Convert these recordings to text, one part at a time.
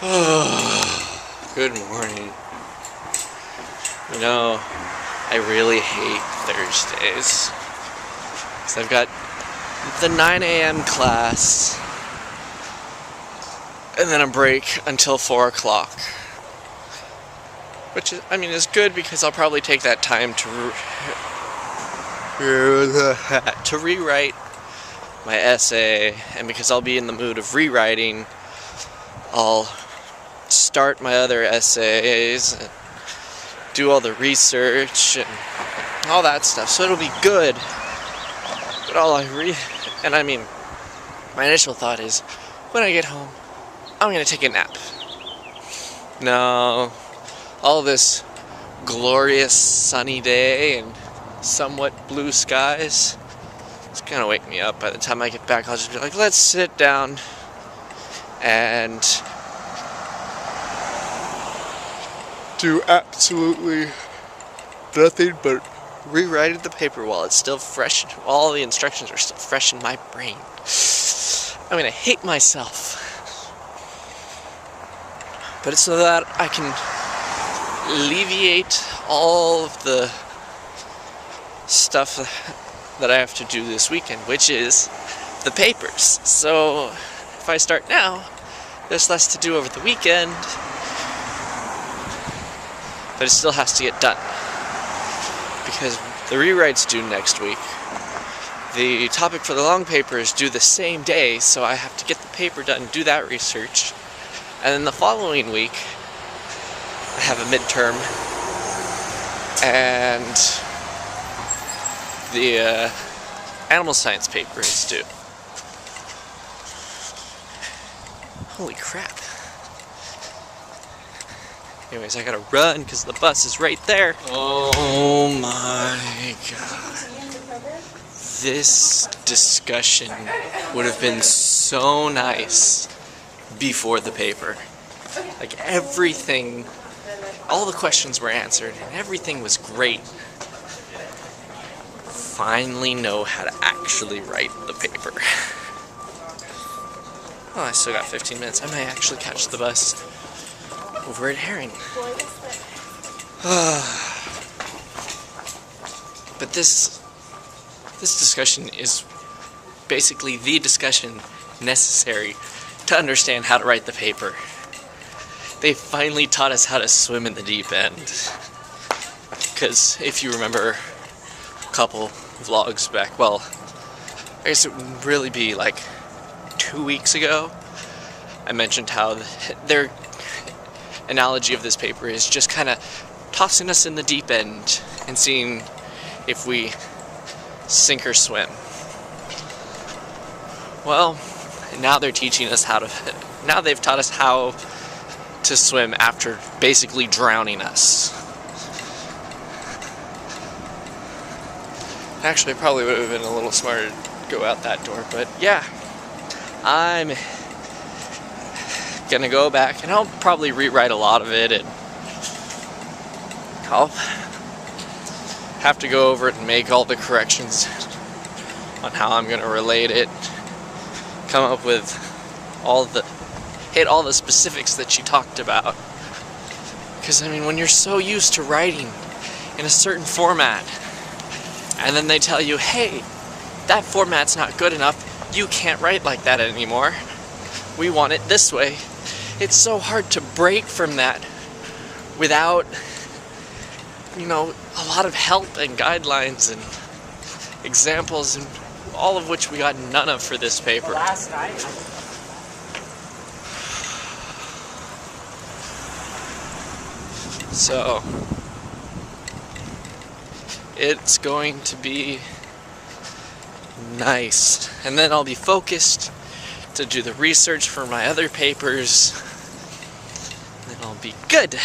Good morning. You know, I really hate Thursdays because I've got the 9 a.m. class and then a break until 4 o'clock. Which is, is good because I'll probably take that time to rewrite my essay, and because I'll be in the mood of rewriting, I'll start my other essays and do all the research and all that stuff, so it'll be good. But my initial thought is, when I get home, I'm gonna take a nap. No, all this glorious sunny day and somewhat blue skies, it's gonna wake me up. By the time I get back, I'll just be like, let's sit down and do absolutely nothing but rewrite the paper while it's still fresh. All the instructions are still fresh in my brain. I'm gonna hate myself. But it's so that I can alleviate all of the stuff that I have to do this weekend, which is the papers. So if I start now, there's less to do over the weekend, but it still has to get done because the rewrite's due next week. The topic for the long paper is due the same day, so I have to get the paper done, do that research, and then the following week I have a midterm and the animal science paper is due. Holy crap. Anyways, I gotta run because the bus is right there. Oh my god. This discussion would have been so nice before the paper. Like everything, all the questions were answered and everything was great. Finally know how to actually write the paper. Oh, I still got 15 minutes. I might actually catch the bus over at Herring. But this discussion is basically the discussion necessary to understand how to write the paper. They finally taught us how to swim in the deep end. Because if you remember a couple vlogs back, well, I guess it would really be like 2 weeks ago, I mentioned how their analogy of this paper is just kind of tossing us in the deep end and seeing if we sink or swim. Well, now they're teaching us now they've taught us how to swim after basically drowning us. Actually, I probably would have been a little smarter to go out that door, but yeah, I'm gonna go back and I'll probably rewrite a lot of it, and I'll have to go over it and make all the corrections on how I'm gonna relate it, come up with hit all the specifics that she talked about. Because when you're so used to writing in a certain format, and then they tell you, hey, that format's not good enough, you can't write like that anymore, we want it this way. It's so hard to break from that without, a lot of help and guidelines and examples, and all of which we got none of for this paper. So it's going to be nice, and then I'll be focused to do the research for my other papers, and then I'll be good.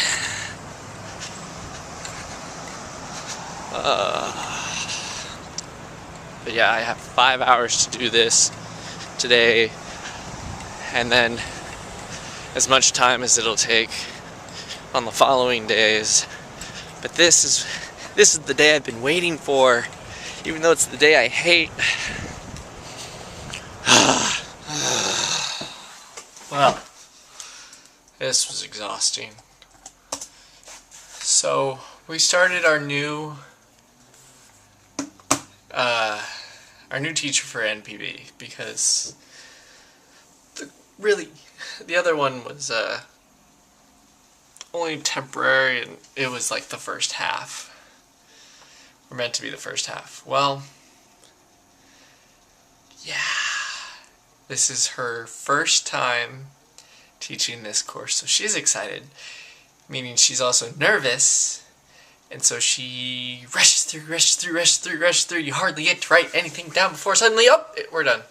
But yeah, I have 5 hours to do this today, and then as much time as it'll take on the following days. But this is the day I've been waiting for, even though it's the day I hate. Well, This was exhausting. So we started our new teacher for NPB because the other one was only temporary, and it was like the first half. We're meant to be the first half. Well, yeah. This is her first time teaching this course, so she's excited, meaning she's also nervous, and so she rushes through. You hardly get to write anything down before suddenly, we're done.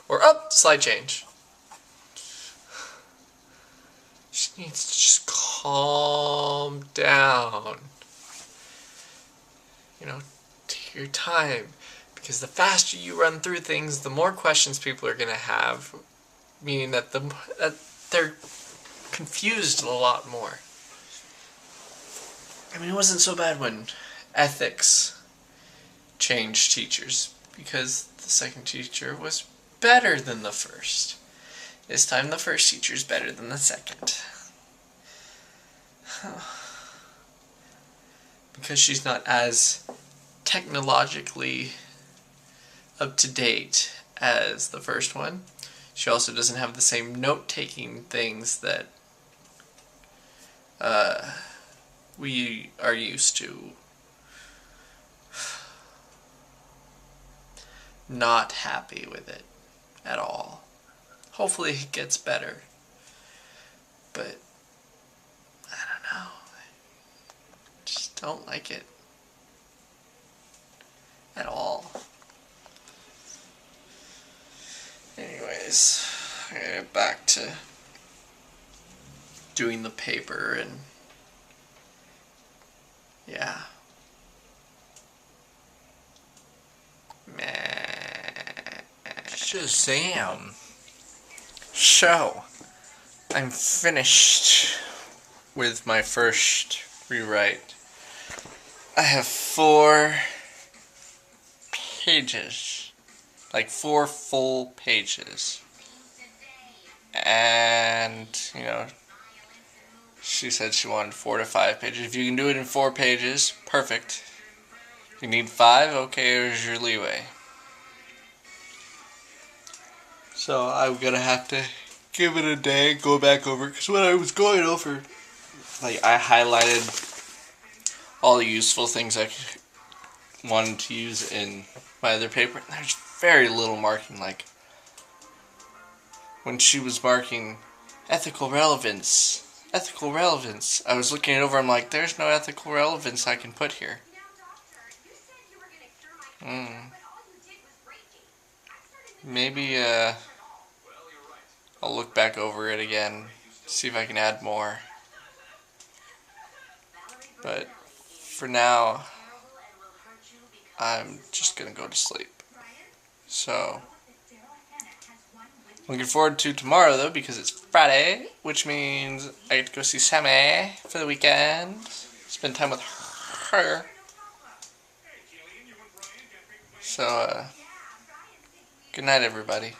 Or, slide change. She needs to just calm down. Take your time. Because the faster you run through things, the more questions people are going to have, meaning that they're confused a lot more. I mean, it wasn't so bad when ethics changed teachers, because the second teacher was better than the first. This time the first teacher is better than the second. Because she's not as technologically up to date as the first one. She also doesn't have the same note-taking things that we are used to. Not happy with it at all. Hopefully it gets better. But I don't know. I just don't like it at all. Anyways, I gotta get back to doing the paper, and yeah. Shazam! So, I'm finished with my first rewrite. I have 4 pages. Like 4 full pages. And, she said she wanted 4 to 5 pages. If you can do it in 4 pages, perfect. If you need 5, okay, there's your leeway. So I'm gonna have to give it a day, go back over it, because when I was going over, I highlighted all the useful things I wanted to use in my other paper, and there's very little marking. Like, when she was marking ethical relevance, I was looking it over, I'm like, there's no ethical relevance I can put here. Maybe, I'll look back over it again, see if I can add more. But, for now, I'm just gonna go to sleep. So, looking forward to tomorrow, though, because it's Friday, which means I get to go see Sammy for the weekend, spend time with her. So, good night, everybody.